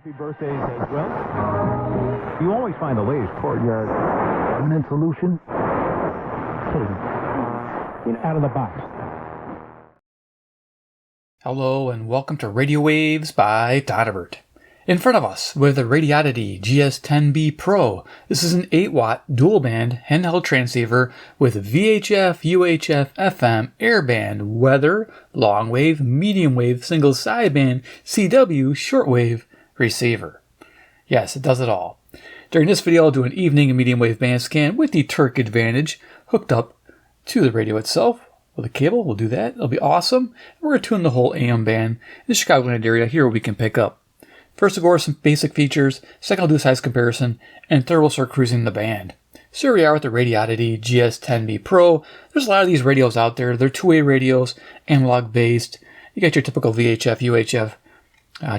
Happy birthdays as well. You always find the latest courtyard permanent solution. Out of the box. Hello and welcome to Radio Waves by todderbert. In front of us, we have the Radioddity GS-10B Pro. This is an 8-watt dual-band handheld transceiver with VHF, UHF, FM, airband, weather, long wave, medium wave, single sideband, CW, shortwave receiver. Yes, it does it all. During this video, I'll do an evening and medium wave band scan with the Terk Advantage hooked up to the radio itself with a cable. We'll do that. It'll be awesome. We're going to tune the whole AM band in the Chicagoland area here we can pick up. First, we'll go over some basic features. Second, I'll do a size comparison. And third, we'll start cruising the band. So here we are with the Radioddity GS-10B Pro. There's a lot of these radios out there. They're two-way radios, analog based. You got your typical VHF, UHF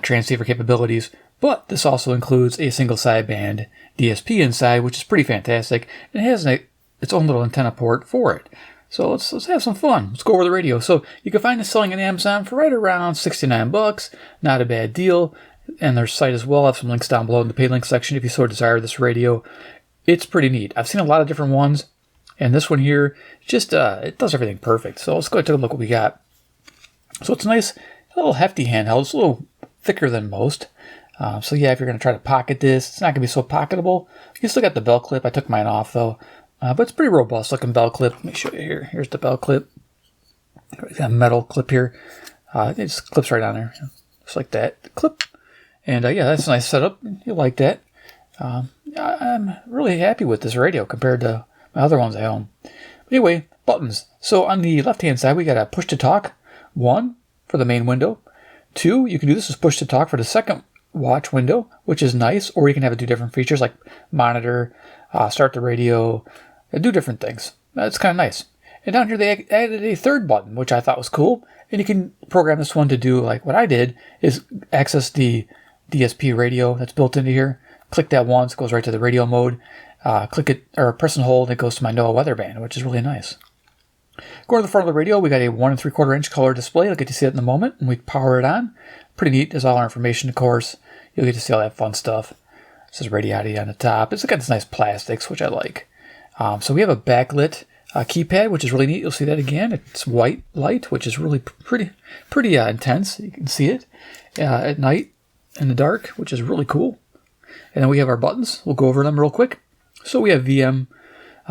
transceiver capabilities. But this also includes a single sideband DSP inside, which is pretty fantastic. It has its own little antenna port for it. So let's have some fun. Let's go over the radio. So you can find this selling on Amazon for right around $69. Not a bad deal. And their site as well. I have some links down below in the paid link section if you so desire this radio. It's pretty neat. I've seen a lot of different ones. And this one here, just it does everything perfect. So let's go ahead and take a look what we got. So it's a nice, little hefty handheld. It's a little thicker than most. So yeah, if you're going to try to pocket this, it's not going to be so pocketable. You still got the belt clip. I took mine off though. But it's pretty robust looking belt clip. Let me show you here. Here's the belt clip. Got a metal clip here. It just clips right on there. Just like that. Clip. And yeah, that's a nice setup. You'll like that. I'm really happy with this radio compared to my other ones I own. But anyway, buttons. So on the left-hand side, we got a push to talk. 1 for the main window. 2, you can do this as push to talk for the second watch window, which is nice. Or you can have it do different features like monitor, start the radio, do different things. That's kind of nice. And down here they added a third button, which I thought was cool. And you can program this one to do like what I did, is access the DSP radio that's built into here. Click that once, it goes right to the radio mode. Click it or press and hold, it goes to my NOAA weather band, which is really nice. Going to the front of the radio, we got a 1 3/4 inch color display. You'll get to see it in the moment when we power it on. Pretty neat. There's all our information, of course. You'll get to see all that fun stuff. It says Radioddity on the top. It's got this nice plastics, which I like. So we have a backlit keypad, which is really neat. You'll see that again. It's white light, which is really pretty intense. You can see it at night in the dark, which is really cool. And then we have our buttons. We'll go over them real quick. So we have VM.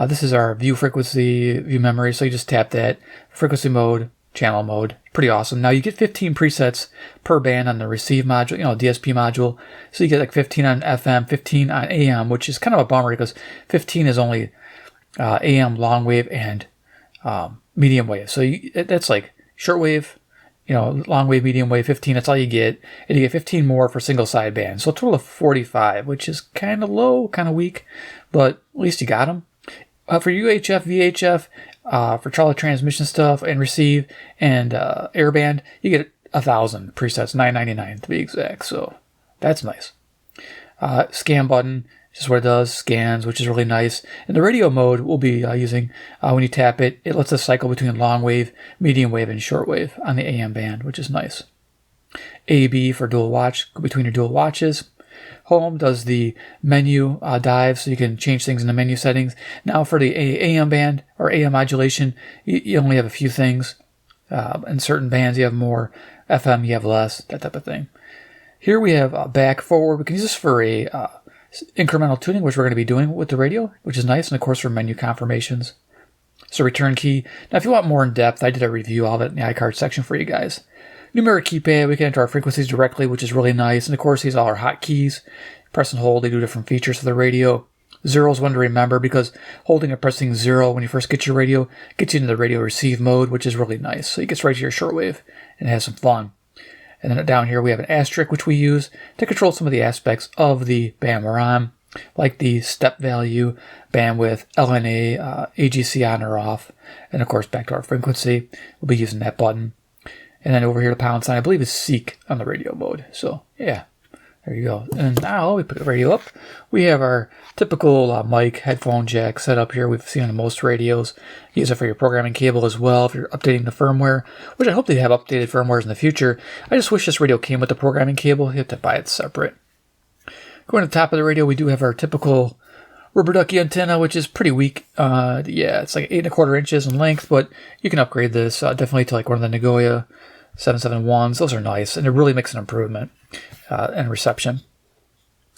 This is our view frequency, view memory. So you just tap that. Frequency mode, channel mode. Pretty awesome. Now you get 15 presets per band on the receive module, DSP module. So you get like 15 on FM, 15 on AM, which is kind of a bummer because 15 is only AM, long wave, and medium wave. So that's like shortwave, long wave, medium wave, 15. That's all you get. And you get 15 more for single sideband. So a total of 45, which is kind of low, kind of weak, but at least you got them. For UHF, VHF, for Charlie transmission stuff and receive and airband, you get 1,000 presets, $9.99 to be exact. So that's nice. Scan button, just what it does, scans, which is really nice. And the radio mode we'll be using, when you tap it, it lets us cycle between long wave, medium wave, and short wave on the AM band, which is nice. AB for dual watch, between your dual watches. Home does the menu dive, so you can change things in the menu settings. Now for the AM band or AM modulation, you only have a few things. In certain bands you have more, FM you have less, that type of thing. Here we have back, forward. We can use this for a incremental tuning, which we're going to be doing with the radio, which is nice, and of course for menu confirmations. So return key. Now if you want more in depth, I did a review of it in the iCard section for you guys. Numeric keypad, we can enter our frequencies directly, which is really nice. And of course, these are all our hotkeys. Press and hold, they do different features for the radio. 0 is one to remember because holding and pressing 0 when you first get your radio gets you into the radio receive mode, which is really nice. So it gets right to your shortwave and has some fun. And then down here, we have an asterisk, which we use to control some of the aspects of the band we're on, like the step value, bandwidth, LNA, AGC on or off. And of course, back to our frequency, we'll be using that button. And then over here, the pound sign, I believe is seek on the radio mode. So yeah, there you go. And now we put the radio up. We have our typical mic headphone jack set up here. We've seen on most radios. Use it for your programming cable as well if you're updating the firmware, which I hope they have updated firmwares in the future. I just wish this radio came with the programming cable. You have to buy it separate. Going to the top of the radio, we do have our typical rubber ducky antenna, which is pretty weak. Yeah, it's like 8¼ inches in length, but you can upgrade this definitely to like one of the Nagoya 771s. Those are nice, and it really makes an improvement in reception.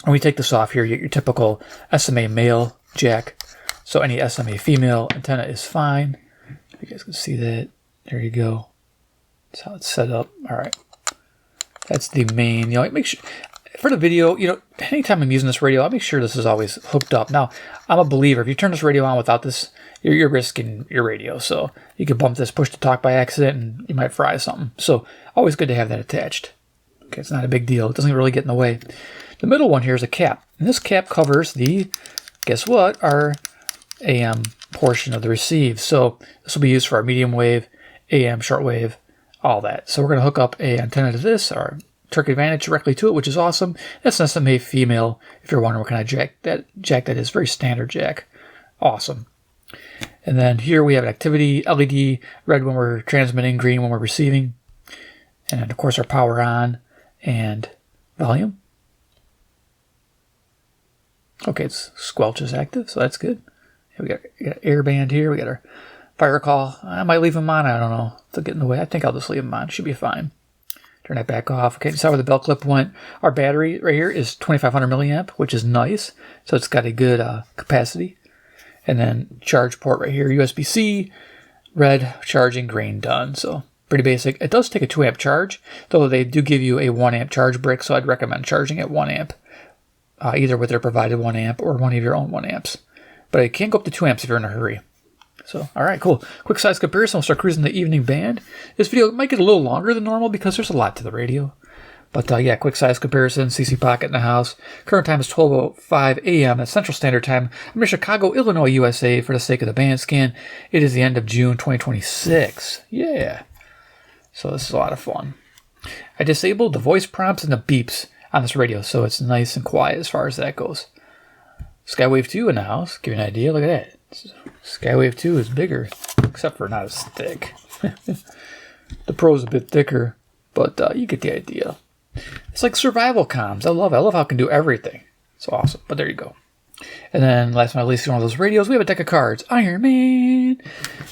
When we take this off here, you get your typical SMA male jack. So any SMA female antenna is fine. You guys can see that. There you go. That's how it's set up. All right. That's the main. Make sure for the video. Anytime I'm using this radio, I'll make sure this is always hooked up. Now, I'm a believer. If you turn this radio on without this, you're risking your radio. So you could bump this push to talk by accident, and you might fry something. So always good to have that attached. Okay, it's not a big deal. It doesn't really get in the way. The middle one here is a cap, and this cap covers the, guess what, our AM portion of the receive. So this will be used for our medium wave, AM, shortwave, all that. So we're going to hook up a antenna to this, our Terk Advantage directly to it, which is awesome. That's an SMA female, if you're wondering what kind of jack that is. Very standard jack. Awesome. And then here we have an activity LED, red when we're transmitting, green when we're receiving. And then, of course, our power on and volume. Okay, it's Squelch is active, so that's good. We got an air band here. We got our fire call. I might leave them on. I don't know. They'll get in the way. I think I'll just leave them on. Should be fine. Turn that back off. Okay, just how where the belt clip went. Our battery right here is 2500 milliamp, which is nice. So it's got a good capacity. And then charge port right here, USB-C, red, charging, green, done. So pretty basic. It does take a 2 amp charge, though they do give you a 1 amp charge brick. So I'd recommend charging at 1 amp. Either with their provided 1 amp or one of your own 1 amps. But it can go up to 2 amps if you're in a hurry. So, all right, cool. Quick size comparison. We'll start cruising the evening band. This video might get a little longer than normal because there's a lot to the radio. But yeah, quick size comparison. CC Pocket in the house. Current time is 12:05 a.m. at Central Standard Time. I'm in Chicago, Illinois, USA for the sake of the band scan. It is the end of June 2026. Yeah. So this is a lot of fun. I disabled the voice prompts and the beeps on this radio, so it's nice and quiet as far as that goes. Skywave 2 in the house. Give you an idea. Look at that. Skywave 2 is bigger, except for not as thick. The Pro is a bit thicker, but you get the idea. It's like survival comms. I love it. I love how it can do everything. It's awesome. But there you go. And then, last but not least, one of those radios, we have a deck of cards. Iron Man.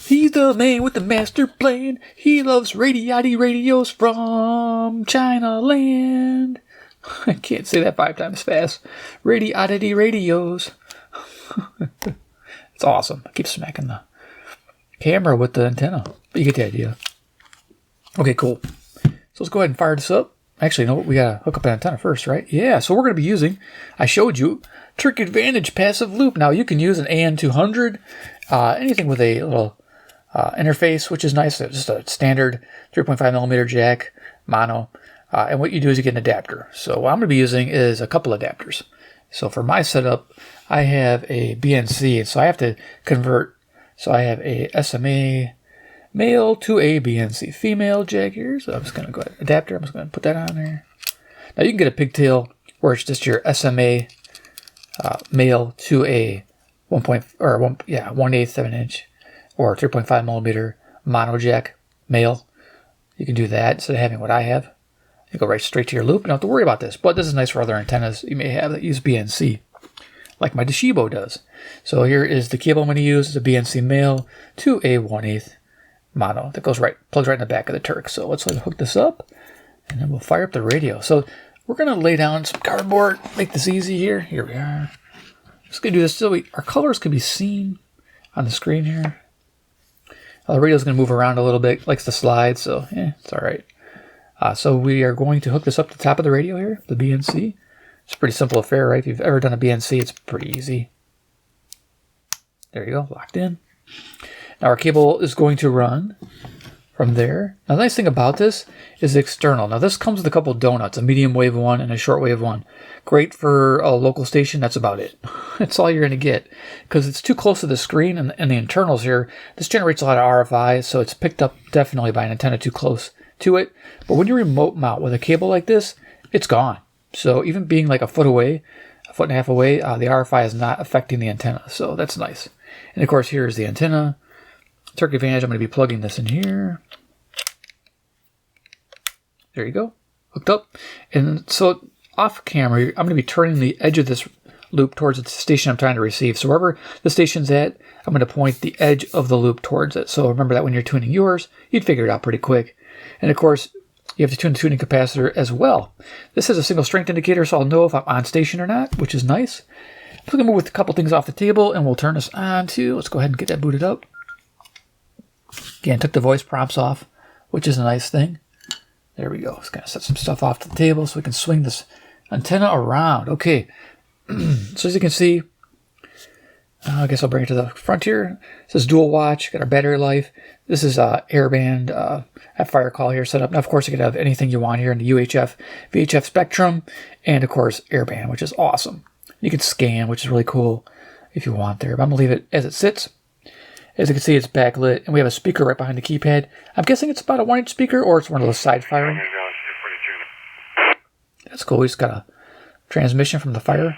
He's the man with the master plan. He loves Radioddity radios from China land. I can't say that 5 times fast. Radioddity radios. It's awesome. I keep smacking the camera with the antenna. But you get the idea. Okay, cool. So let's go ahead and fire this up. Actually, no, we gotta hook up an antenna first, right? Yeah, so we're gonna be using, I showed you, Terk Advantage passive loop. Now you can use an AN200, anything with a little interface, which is nice. It's just a standard 3.5 millimeter jack, mono. And what you do is you get an adapter. So what I'm going to be using is a couple adapters. So for my setup, I have a BNC. So I have to convert. So I have a SMA male to a BNC female jack here. So I'm just going to go ahead. Adapter, I'm just going to put that on there. Now you can get a pigtail where it's just your SMA male to a 1/8 7-inch or 3.5 millimeter mono jack male. You can do that instead of having what I have. You go right straight to your loop. You don't have to worry about this. But this is nice for other antennas you may have that use BNC, like my Toshiba does. So here is the cable I'm going to use. It's a BNC male to a 1/8 mono that goes plugs right in the back of the Terk. So let's hook this up, and then we'll fire up the radio. So we're going to lay down some cardboard, make this easy here. Here we are. Just going to do this so our colors can be seen on the screen here. The radio's going to move around a little bit, likes to slide, so it's all right. So we are going to hook this up to the top of the radio here, the BNC. It's a pretty simple affair, right? If you've ever done a BNC, it's pretty easy. There you go, locked in. Now our cable is going to run from there. Now the nice thing about this is external. Now this comes with a couple of donuts, a medium wave one and a short wave one. Great for a local station, that's about it. That's all you're going to get. Because it's too close to the screen and the internals here. This generates a lot of RFI, so it's picked up definitely by an antenna too close to it. But when you remote mount with a cable like this, it's gone. So even being like a foot and a half away, the RFI is not affecting the antenna. So that's nice. And of course, here is the antenna. Terk Advantage, I'm going to be plugging this in here. There you go. Hooked up. And so off camera, I'm going to be turning the edge of this loop towards the station I'm trying to receive. So wherever the station's at, I'm going to point the edge of the loop towards it. So remember that when you're tuning yours, you'd figure it out pretty quick. And of course, you have to tune the tuning capacitor as well. This is a single strength indicator, so I'll know if I'm on station or not, which is nice. So we're going to move with a couple things off the table, and we'll turn this on to, let's go ahead and get that booted up. Again, took the voice prompts off, which is a nice thing. There we go. Let's kind of set some stuff off the table so we can swing this antenna around. Okay, so as you can see, I guess I'll bring it to the front here. This is dual watch, got our battery life. This is airband, at fire call here set up. Now, of course, you can have anything you want here in the UHF, VHF spectrum, and of course, airband, which is awesome. You can scan, which is really cool if you want there. But I'm going to leave it as it sits. As you can see, it's backlit, and we have a speaker right behind the keypad. I'm guessing it's about a 1-inch speaker, or it's one of those side firing. That's cool. We just got a transmission from the fire.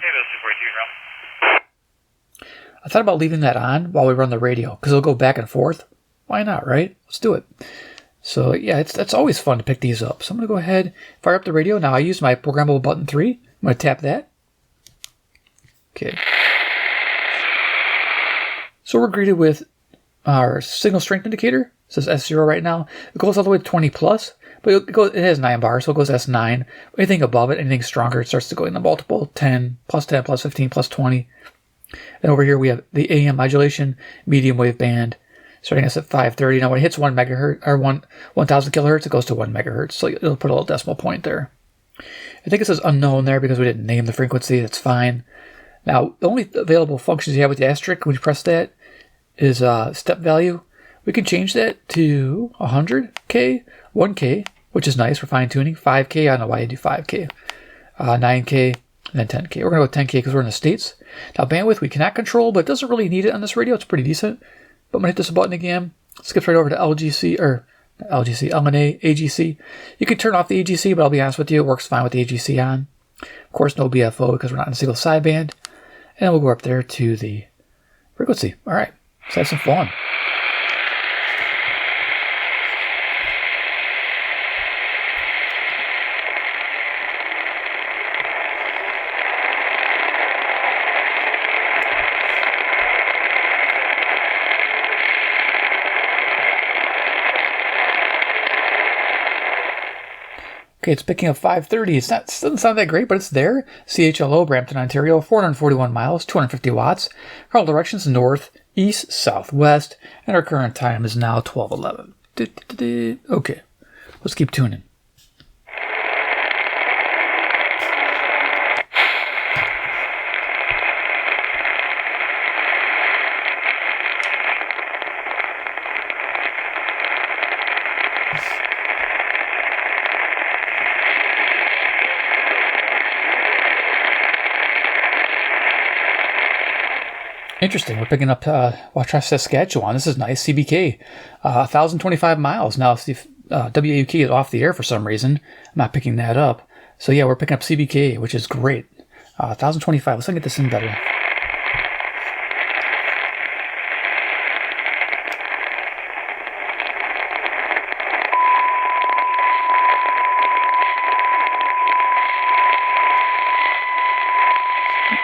I thought about leaving that on while we run the radio, because it'll go back and forth. Why not, right? Let's do it. So yeah, it's always fun to pick these up. So I'm going to go ahead, fire up the radio. Now I use my programmable button 3. I'm going to tap that. Okay. So we're greeted with our signal strength indicator. It says S0 right now. It goes all the way to 20 plus, but it has 9 bars, so it goes S9. Anything above it, anything stronger, it starts to go in the multiple 10, plus 15, plus 20. And over here we have the AM modulation, medium wave band, starting us at 530. Now when it hits 1 megahertz or 1000 kilohertz, it goes to 1 megahertz. So it'll put a little decimal point there. I think it says unknown there because we didn't name the frequency. That's fine. Now the only available functions you have with the asterisk when you press that is step value. We can change that to 100K, 1K, which is nice for fine tuning. 5K, I don't know why you do 5K. 9K, and then 10K. We're going to go 10K because we're in the States. Now bandwidth we cannot control, but it doesn't really need it on this radio. It's pretty decent. But I'm going to hit this button again. It skips right over to LNA, AGC. You can turn off the AGC, but I'll be honest with you, it works fine with the AGC on. Of course, no BFO because we're not in a single sideband. And we'll go up there to the frequency. All right, let's have some fun. Okay, it's picking up 530. It doesn't sound that great, but it's there. CHLO, Brampton, Ontario, 441 miles, 250 watts. Cardinal directions north, east, southwest, and our current time is now 12:11. Okay, let's keep tuning. Interesting. We're picking up Watrach, Saskatchewan. This is nice. CBK, 1,025 miles. Now, WAUK is off the air for some reason. I'm not picking that up. So yeah, we're picking up CBK, which is great. 1,025. Let's get this in better.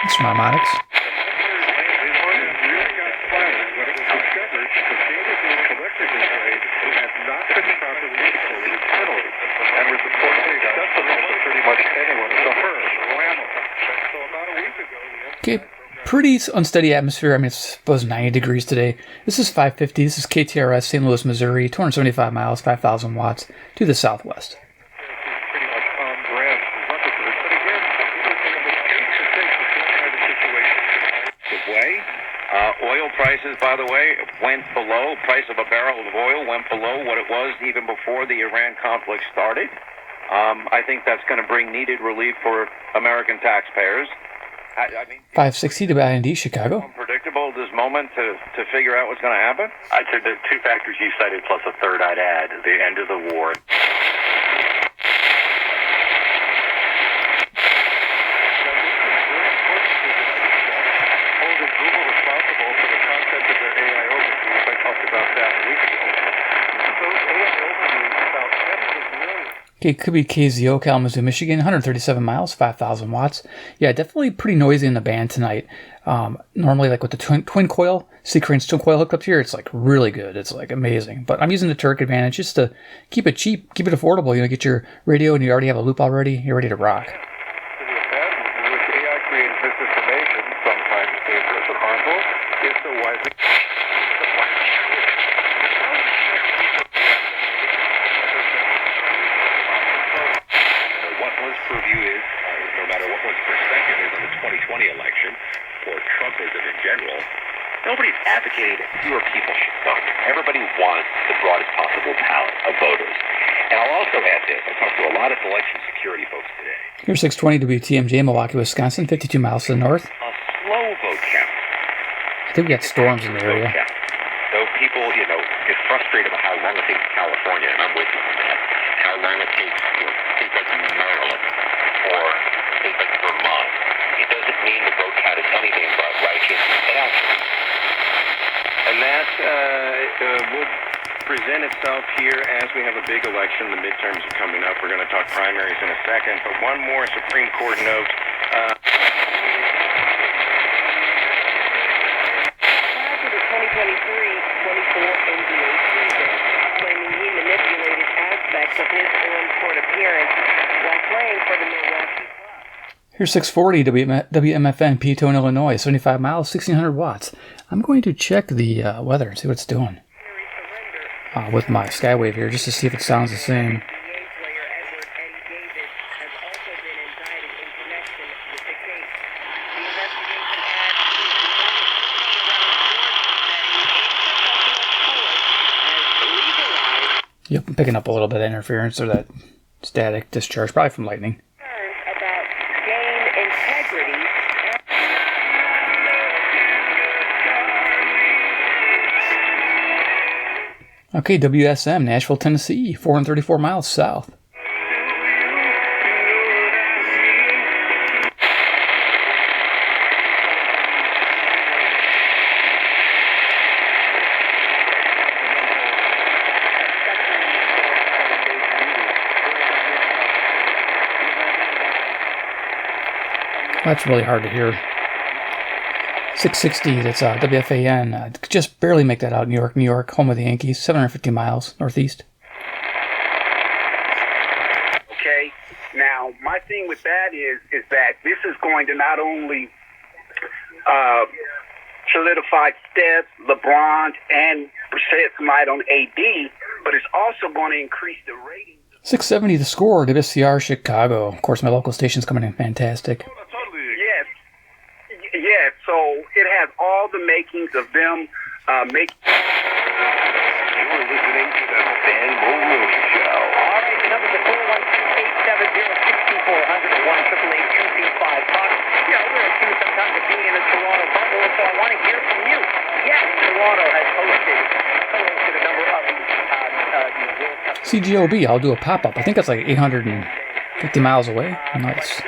Some harmonics. Okay, pretty unsteady atmosphere. I mean, it's supposed 90 degrees today. This is 550. This is KTRS, St. Louis, Missouri, 275 miles, 5,000 watts to the southwest. Oil prices, by the way, went below. Price of a barrel of oil went below what it was even before the Iran conflict started. I think that's going to bring needed relief for American taxpayers. I mean, 560 to IND, Chicago. Unpredictable at this moment to figure out what's going to happen. I'd say the two factors you cited plus a third I'd add, the end of the war. Okay, it could be KZO, Kalamazoo, Michigan, 137 miles, 5,000 watts. Yeah, definitely pretty noisy in the band tonight. Normally, like with the twin coil, Sequence twin coil hooked up here, it's like really good. It's like amazing. But I'm using the Terk Advantage just to keep it cheap, keep it affordable. You know, get your radio and you already have a loop already. You're ready to rock. Nobody's advocating that fewer people should vote. Everybody wants the broadest possible palette of voters. And I'll also add this. I talked to a lot of election security folks today. Here's 620 WTMJ, Milwaukee, Wisconsin, 52 miles to the north. A slow vote count. I think we got storms in the area. So people, you know, get frustrated about how long it takes California, and I'm with you on that. How long it takes, you know, states like Maryland or states like Vermont. It doesn't mean the vote count is anything but righteous and action. And that would present itself here as we have a big election. The midterms are coming up. We're going to talk primaries in a second. But one more Supreme Court note. After the 2023-24 NBA season, claiming he manipulated aspects of his on-court appearance while playing for the Milwaukee Bucks. Here's 640 WMFN, Peatone, Illinois, 75 miles, 1,600 watts. I'm going to check the weather and see what it's doing with my Skywave here, just to see if it sounds the same. Yep, I'm picking up a little bit of interference or that static discharge, probably from lightning. Okay, WSM, Nashville, Tennessee, 434 miles south. That's really hard to hear. 660, that's WFAN. Could just barely make that out. New York, home of the Yankees, 750 miles northeast. Okay, now my thing with that is that this is going to not only solidify Steph, LeBron, and shed some light on AD, but it's also going to increase the ratings. 670, the score, WSCR Chicago. Of course, my local station's coming in fantastic. Yes, so it has all the makings of them making. You're listening to the Ben Mulrooney Show. All right, the numbers are 412-870-6400 1-888-225-TALK. Yeah, we're accused sometimes of being in the Toronto bubble, so I want to hear from you. Yes, Toronto has co-hosted a number of the World Cup. CGOB, I'll do a pop-up. I think it's like 850 miles away. Nice.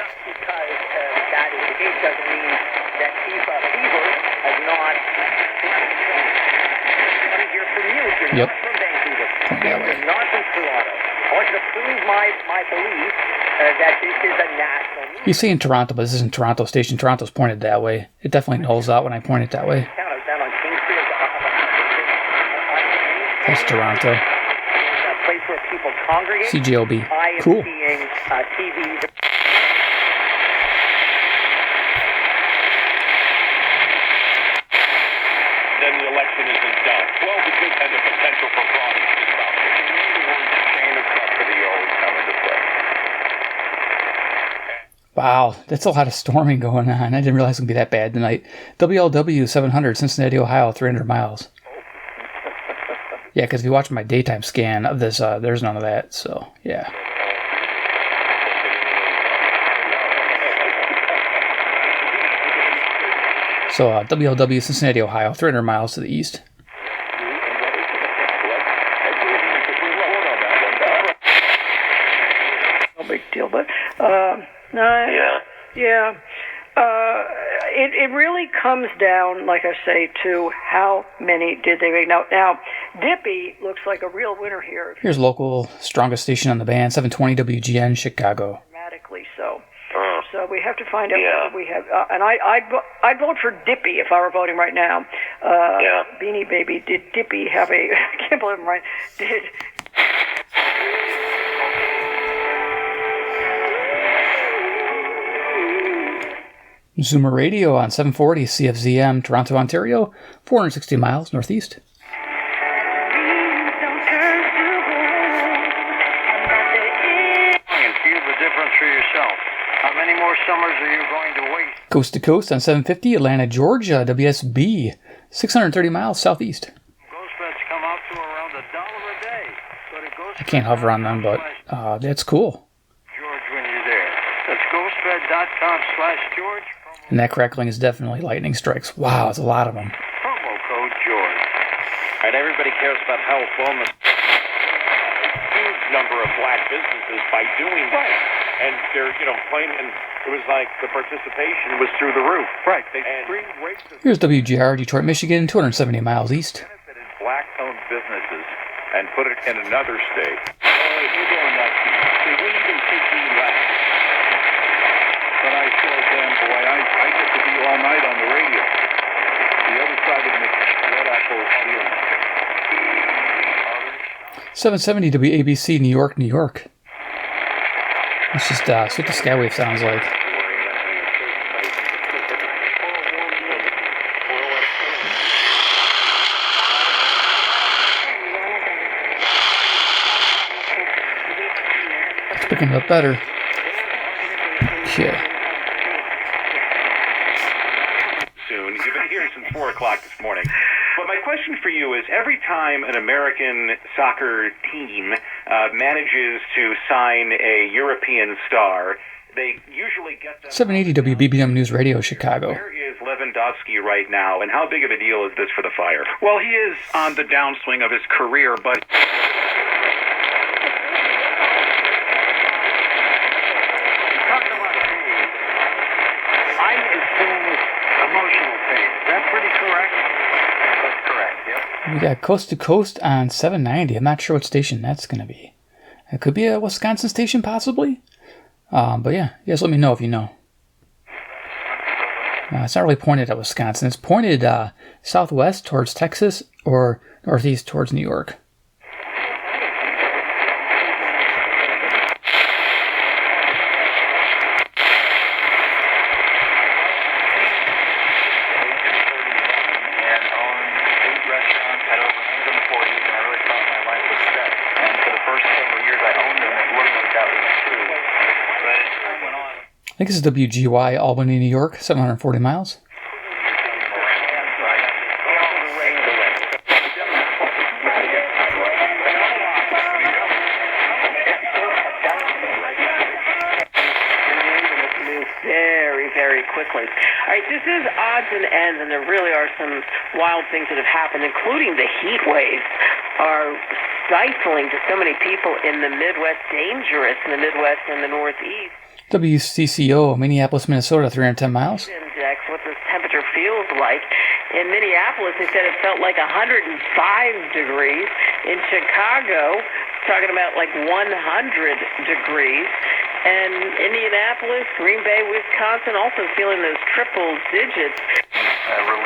Yep. From Vancouver. You're not from Toronto. I want you to prove my belief that this is a national news. He's saying Toronto, but this isn't Toronto station. Toronto's pointed that way. It definitely nulls out when I point it that way. Down on King Street. That's Toronto. A place where people congregate. CGOB. I am Cool. seeing TV. Then the election isn't done. Well, because and the potential for fraud is about it. The chain of custody always come into play. Wow, that's a lot of storming going on. I didn't realize it would be that bad tonight. WLW 700, Cincinnati, Ohio, 300 miles. Yeah, because if you watch my daytime scan of this, there's none of that. So, yeah. So, WLW, Cincinnati, Ohio, 300 miles to the east. No big deal, but it really comes down, like I say, to how many did they make. Now Dippy looks like a real winner here. Here's local strongest station on the band, 720 WGN Chicago. Dramatically so. So we have to find out Yeah. whether we have, and I'd vote for Dippy if I were voting right now. Yeah. Beanie Baby, did Dippy have a, I can't believe I'm right, did... Zoomer Radio on 740 CFZM, Toronto, Ontario, 460 miles northeast. And feel the difference for yourself. How many more summers are you going to wait? Coast to coast on 750, Atlanta, Georgia, WSB, 630 miles southeast. Ghost beds come out to around $1 a day. Go to I can't hover on them, but that's cool. George when you're there. That's ghostbed.com/George. And that crackling is definitely lightning strikes. Wow, it's a lot of them. Promo code George. And everybody cares about health, wellness. Huge number of black businesses by doing that. And they're, claiming it was like the participation was through the roof. Right. They bring racism. Here's WGR, Detroit, Michigan, 270 miles east. Benefited black-owned businesses and put it in another state. You go on that team. They wouldn't even take me left. But I said, damn boy, I get to be all night on the radio. The other side of the Red Apple audio. 770 WABC, New York, New York. Let's just see what the Skywave sounds like. It's picking up better. Yeah. Soon. You've been here since 4 o'clock this morning. But my question for you is, every time an American soccer team manages to sign a European star, they usually get them... 780 WBBM News Radio, Chicago. Where is Lewandowski right now, and how big of a deal is this for the Fire? Well, he is on the downswing of his career, but I'm assuming emotional pain. Is that pretty correct? That's correct, yep. We got Coast to Coast on 790. I'm not sure what station that's going to be. It could be a Wisconsin station, possibly. But yeah, you guys let me know if you know. It's not really pointed at Wisconsin. It's pointed southwest towards Texas or northeast towards New York. And owned 8 restaurants, had over 100 employees, and I really thought my life was set. And for the first several years I owned them, it looked like that was true. But as time went on, I think this is WGY, Albany, New York, 740 miles. Very, very quickly. All right, this is odds and ends, and there really are some wild things that have happened, including the heat waves are stifling to so many people in the Midwest, dangerous in the Midwest and the Northeast. WCCO, Minneapolis, Minnesota, 310 miles. Index, what this temperature feels like. In Minneapolis, they said it felt like 105 degrees. In Chicago, talking about like 100 degrees. And Indianapolis, Green Bay, Wisconsin, also feeling those triple digits.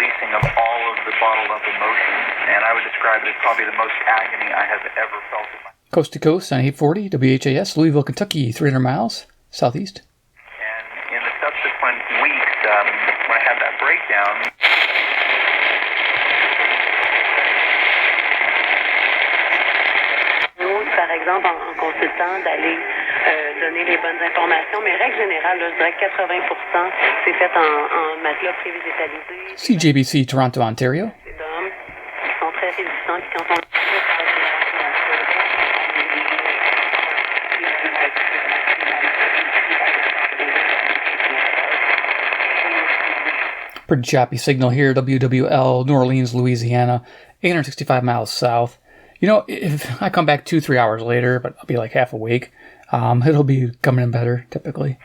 releasing of all of the bottled up emotions, and I would describe it as probably the most agony I have ever felt in my life. Coast to coast on 840 WHAS, Louisville, Kentucky, 300 miles southeast. And in the subsequent weeks, when I had that breakdown, par exemple, en consultant, d'aller donner les bonnes informations, mais règle générale, là, je dirais que 80% c'est fait en matelas prévégétalisé. CJBC, Toronto, Ontario. C'est d'hommes qui sont très résistants, puis quand on Pretty choppy signal here, WWL, New Orleans, Louisiana, 865 miles south. You know, if I come back 2-3 hours later, but I'll be like half awake, it'll be coming in better, typically.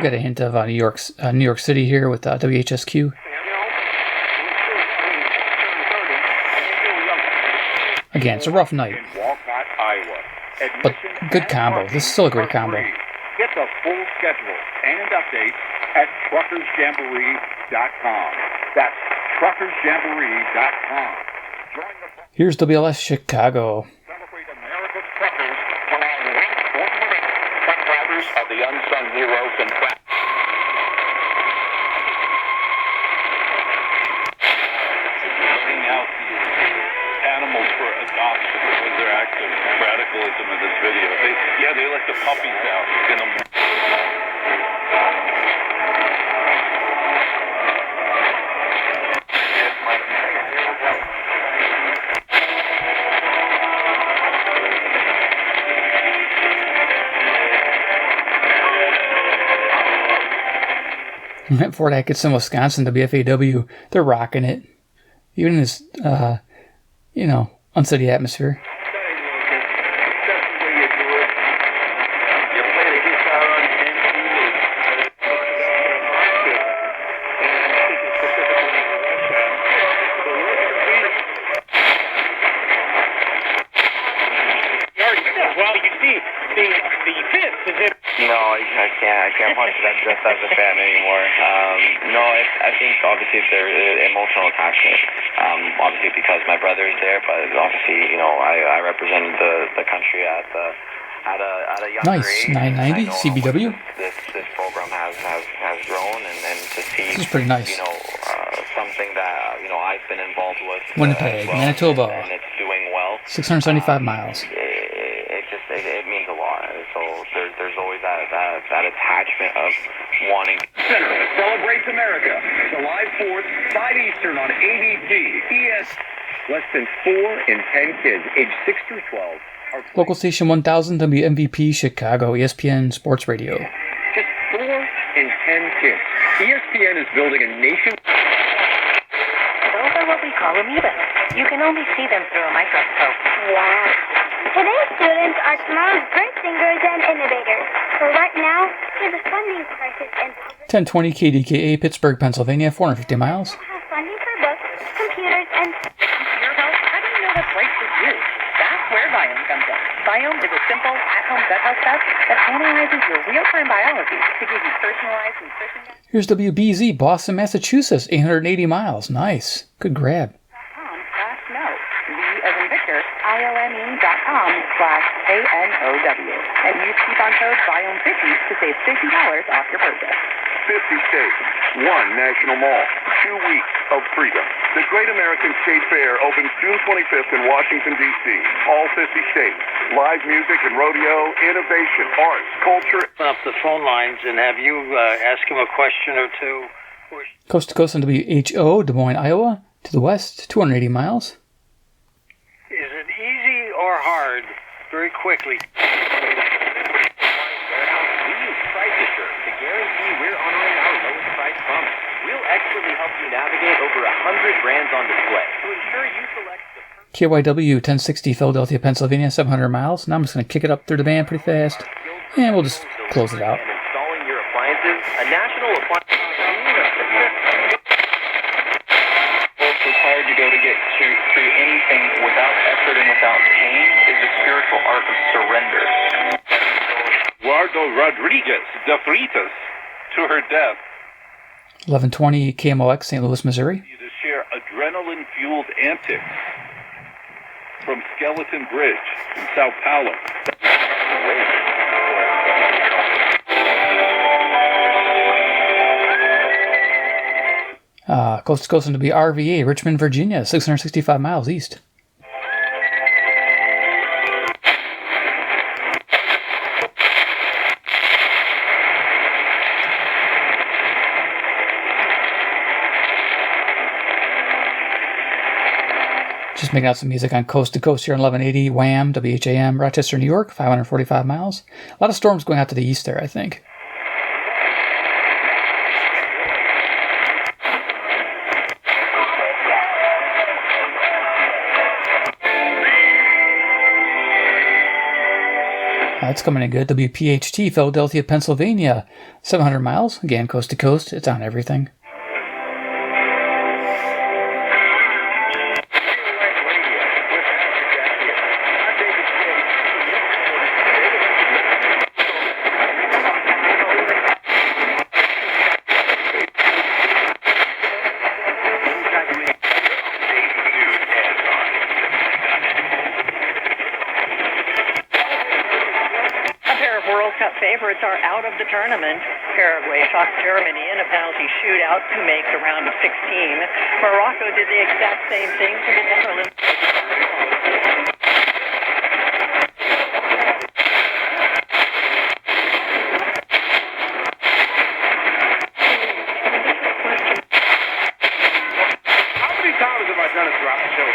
got a hint of New York City here with WHSQ. Again, it's a rough night, but good combo. This is still a great combo. Get the full schedule and updates at truckersjamboree.com. That's truckersjamboree.com. Here's WLS Chicago. Celebrate America's truckers along with truck drivers of the unsung heroes and Looking out animals for adoption was their act of radicalism in this video. They let the puppies out in them. Fort Atkinson, Wisconsin, WFAW, they're rocking it. Even in this, unsteady atmosphere. I can't watch that just as a fan anymore. I think obviously there's emotional attachment. Obviously because my brother is there, but obviously I represented the country at a younger nice. age. 990 CBW. This program has grown, and to see this is pretty nice. Something that I've been involved with. Winnipeg, Manitoba. And it's doing well. 675 miles. It means a lot. So there's always that attachment of wanting. Center celebrates America. July 4th, 5 Eastern on ABC. Less than 4 in 10 kids, age 6 through 12. Local station 1000 WMVP Chicago, ESPN Sports Radio. Just 4 in 10 kids. ESPN is building a nation. Those are what we call amoebas. You can only see them through a microscope. Wow. Today's students are tomorrow's great thinkers and innovators. So right now, to the funding crisis and 1020 KDKA, Pittsburgh, Pennsylvania, 450 miles. have funding for books, computers, and Your health, how do you know what's right for you? That's where Biome comes in. Biome is a simple, at-home gut health test that analyzes your real-time biology to give you personalized nutrition. Here's WBZ, Boston, Massachusetts, 880 miles. Nice. Good grab. .com/no. V as in Victor, IOME.com/ANOW. And use coupon code BIOME50 to save $50 off your purchase. 50 states, 1 national mall, 2 weeks of freedom. The Great American State Fair opens June 25th in Washington, D.C. All 50 states. Live music and rodeo, innovation, arts, culture. Open up the phone lines and have you ask him a question or two. Coast to coast on WHO, Des Moines, Iowa, to the west, 280 miles. Is it easy or hard? Very quickly. Navigate over 100 brands on display to ensure you select the KYW 1060 Philadelphia, Pennsylvania, 700 miles. Now I'm just going to kick it up through the band pretty fast. And we'll just close it out. and installing your appliances. A national appliance required to go to get through anything without effort and without pain is a spiritual art of surrender. Eduardo Rodriguez de Freitas to her death. 1120 KMOX, St. Louis, Missouri. To share adrenaline-fueled antics from Skeleton Bridge in Sao Paulo. Coast to coast into RVA, Richmond, Virginia, 665 miles east. Just making out some music on Coast to Coast here on 1180 WHAM, WHAM, Rochester, New York, 545 miles. A lot of storms going out to the east there, I think. That's coming in good. WPHT, Philadelphia, Pennsylvania. 700 miles. Again, coast to coast. It's on everything. Favorites are out of the tournament. Paraguay shocked Germany in a penalty shootout to make the round of 16. Morocco did the exact same thing to the Netherlands. How many times have I done it throughout the show?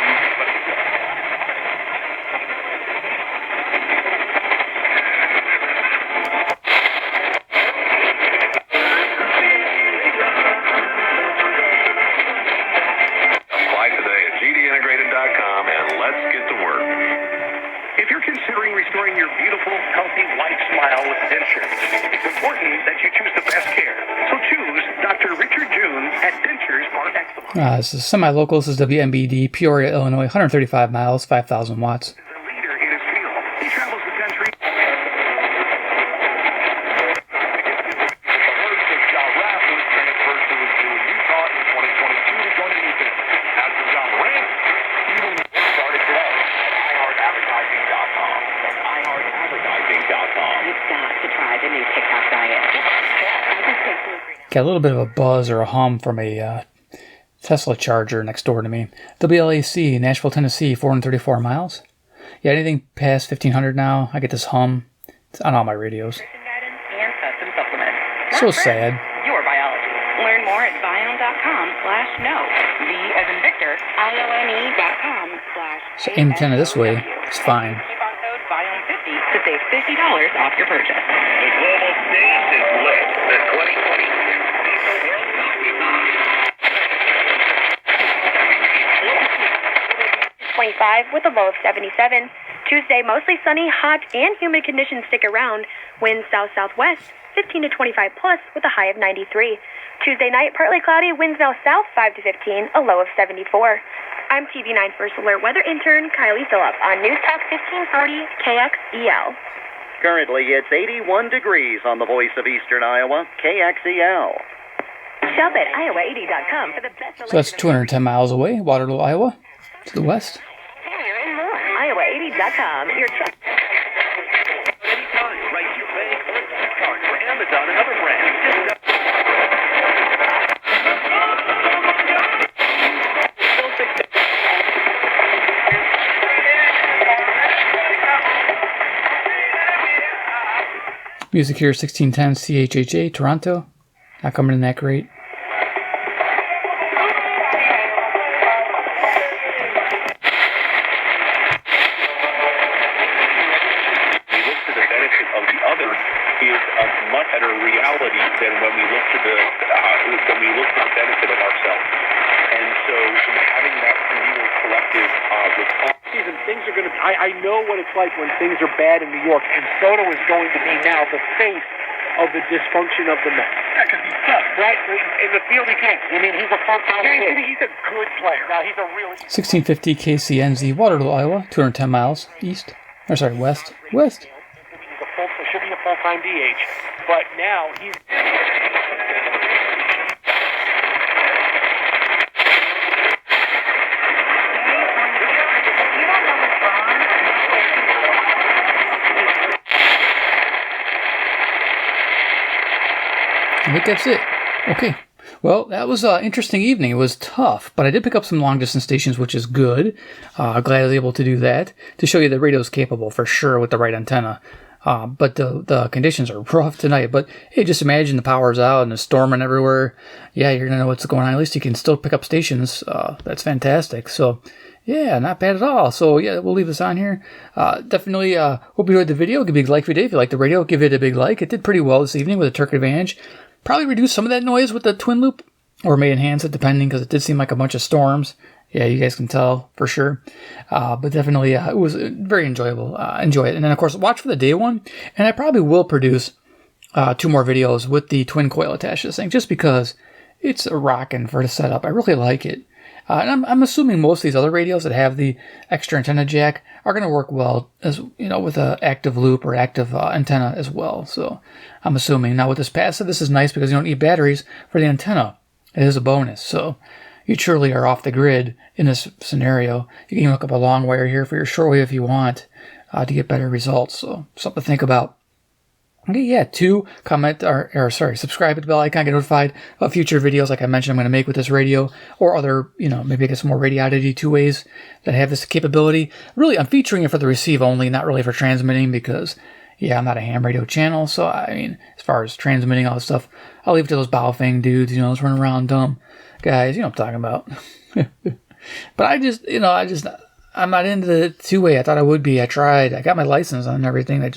Restoring your beautiful, healthy, white smile with dentures. It's important that you choose the best care. So choose Dr. Richard June at Dentures are Excellent. This is semi-local. This is WMBD, Peoria, Illinois, 135 miles, 5,000 watts. The leader in his field. He travels the country. The herds of John Raff was transferred to Utah in 2022 to join the Ethan. As for John Raff, he will start it today. iHeartAdvertising.com. iHeartAdvertising.com. You've got to try the new TikTok diet. Got a little bit of a buzz or a hum from a Tesla charger next door to me. WLAC, Nashville, Tennessee, 434 miles. Yeah, anything past 1,500 now, I get this hum. It's on all my radios. And custom supplements. So sad. Your biology. Learn more at biome.com/no. V as in Victor, IONE.com/. So antenna this way, it's fine. Coupon code BIOME50 to save $50 off your purchase. The global stage is lit. The 2020 25 with a low of 77. Tuesday, mostly sunny, hot, and humid conditions stick around. Winds south-southwest, 15 to 25 plus with a high of 93. Tuesday night, partly cloudy, winds now south 5 to 15, a low of 74. I'm TV9 First Alert Weather Intern Kylie Phillip on News Talk 1540 KXEL. Currently, it's 81 degrees on the voice of Eastern Iowa, KXEL. Shop at iowa80.com for the best. So that's 210 miles away, Waterloo, Iowa, to the west. And more. iowa80.com. Your truck. Anytime, write your bank or gift card for Amazon and other brands. Music here, 1610 CHHA, Toronto. Not coming in that great. Reality than when we look to the benefit of ourselves, and so having that communal collective season, things are going to. I know what it's like when things are bad in New York, and Soto is going to be now the face of the dysfunction of the Mets. That could be tough, right? In the field, he can't. I mean, he's a full-time kid. He's a good player. Now he's a really 1650 KCNZ, Waterloo, Iowa, 210 miles east. Or sorry, west. West. Should be a full-time DH, but now he's. I think that's it. Okay. Well, that was an interesting evening. It was tough, but I did pick up some long-distance stations, which is good. Glad I was able to do that to show you the radio's capable for sure with the right antenna. But the conditions are rough tonight. But hey, just imagine the power's out and it's storming everywhere. Yeah, you're going to know what's going on. At least you can still pick up stations. That's fantastic. So, yeah, not bad at all. So, yeah, we'll leave this on here. Definitely hope you enjoyed the video. Give me a big like if you did. If you like the radio, give it a big like. It did pretty well this evening with a Terk Advantage. Probably reduce some of that noise with the twin loop, or may enhance it depending, because it did seem like a bunch of storms. Yeah, you guys can tell for sure. But definitely, it was very enjoyable. Enjoy it. And then, of course, watch for the day one. And I probably will produce 2 more videos with the twin coil attached to this thing, just because it's rocking for the setup. I really like it. And I'm assuming most of these other radios that have the extra antenna jack are going to work well, as you know, with an active loop or active antenna as well. So I'm assuming. Now with this passive, this is nice because you don't need batteries for the antenna. It is a bonus. So you truly are off the grid in this scenario. You can even hook up a long wire here for your shortwave if you want to get better results. So something to think about. Okay, yeah, 2, comment, or subscribe to the bell icon, get notified of future videos like I mentioned I'm going to make with this radio, or other, you know, maybe I get some more Radioddity 2-ways that have this capability. Really, I'm featuring it for the receive only, not really for transmitting, because, yeah, I'm not a ham radio channel, so, I mean, as far as transmitting all this stuff, I'll leave it to those Baofeng dudes, you know, those running around dumb guys, you know what I'm talking about. But I'm not into the 2-way. I thought I would be. I tried. I got my license on everything. I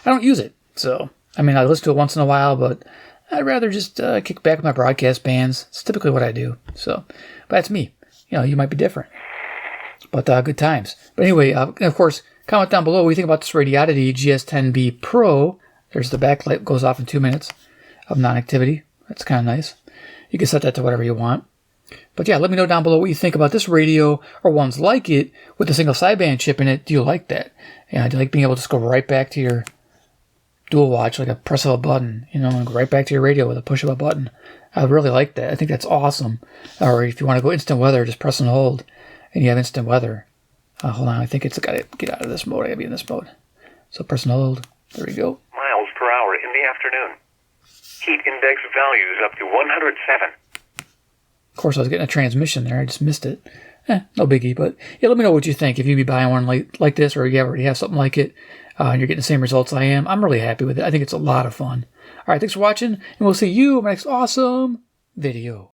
don't use it. So, I mean, I listen to it once in a while, but I'd rather just kick back with my broadcast bands. It's typically what I do. So, but that's me. You know, you might be different. But good times. But anyway, of course, comment down below what you think about this Radioddity GS-10B Pro. There's the backlight, goes off in 2 minutes of non-activity. That's kind of nice. You can set that to whatever you want. But yeah, let me know down below what you think about this radio or ones like it with a single sideband chip in it. Do you like that? Yeah, do you like being able to just go right back to your dual watch, like a press of a button, you know, and go right back to your radio with a push of a button? I really like that. I think that's awesome. Or if you want to go instant weather, just press and hold, and you have instant weather. Hold on, I think it's got to get out of this mode. I got to be in this mode. So press and hold. There we go. Miles per hour in the afternoon. Heat index values up to 107. Of course, I was getting a transmission there. I just missed it. No biggie. But yeah, let me know what you think. If you'd be buying one like this, or you already have something like it, and you're getting the same results I am, I'm really happy with it. I think it's a lot of fun. All right, thanks for watching, and we'll see you in my next awesome video.